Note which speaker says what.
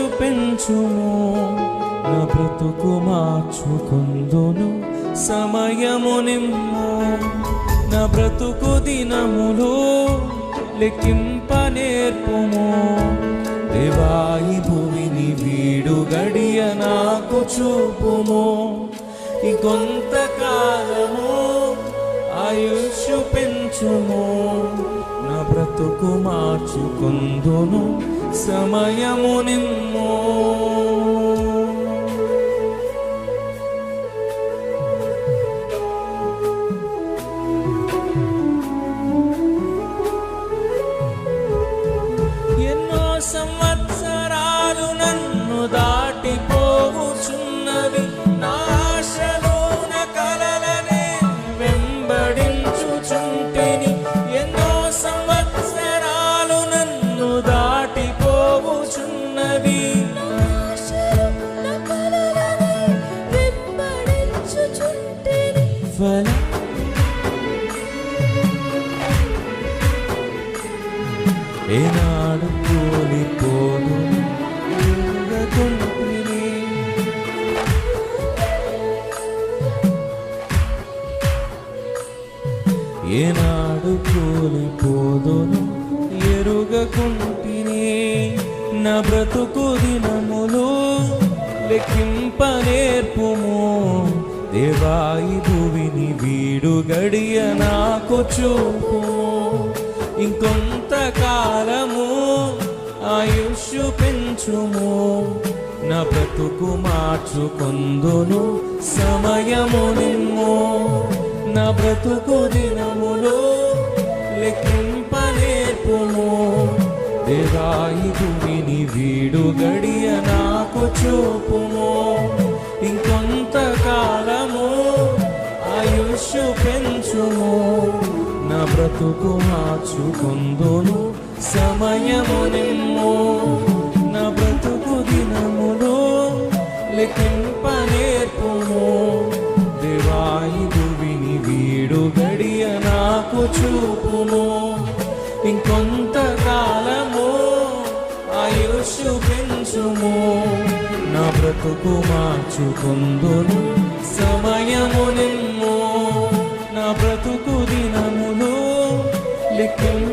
Speaker 1: ఆయుష్షు పెంచుము నా బ్రతుకు మార్చుకొందును సమయము నిమ్ము నా బ్రతుకు దినములు లెక్కింప నేర్పుము దేవాయి భూమిని వీడు గడియ నాకు చూపుము ఇంకొంతకాలము ఆయుష్షు పెంచుము నా బ్రతుకు మార్చుకొందును సమయము నిమ్ము ఎన్నో సంవత్సరాలు నన్ను దాటిపోవుచున్నవి నా ఆశలోన కలలనే వెంబడించుచుంటిని ఎన్నో సంవత్సరాలు నన్ను దాటిపోవుచున్నవి ఏనాడు కూలిపోను ఏనాడు కూలిపోదును ఎరుగకుంటిని నా బ్రతుకు దినములు లెక్కింప నేర్పుము దేవాయి భూమిని వీడు గడియ నాకు చూపుము ఇంకొంతకాలము ఆయుష్షు పెంచుము నా బ్రతుకు మార్చుకొందును సమయము నిమ్ము నా బ్రతుకు దినములు లెక్కింప నేర్పుము దేవాయి భూమిని వీడు గడియ నాకు చూపుము ఇంకొంతకాలము ఆయుష్షు పెంచుము నా బ్రతుకు మార్చుకొందును సమయము నిమ్ము నా బ్రతుకు దినములు లెక్కింప నేర్పుము దేవాయి భూమిని వీడు గడియ నాకు చూపుము ఇంకొంతకాలము ఆయుష్షు పెంచుము నా బ్రతుకు మార్చుకొందును సమయము నిమ్ము నా బ్రతుకు దినములు లెక్కింప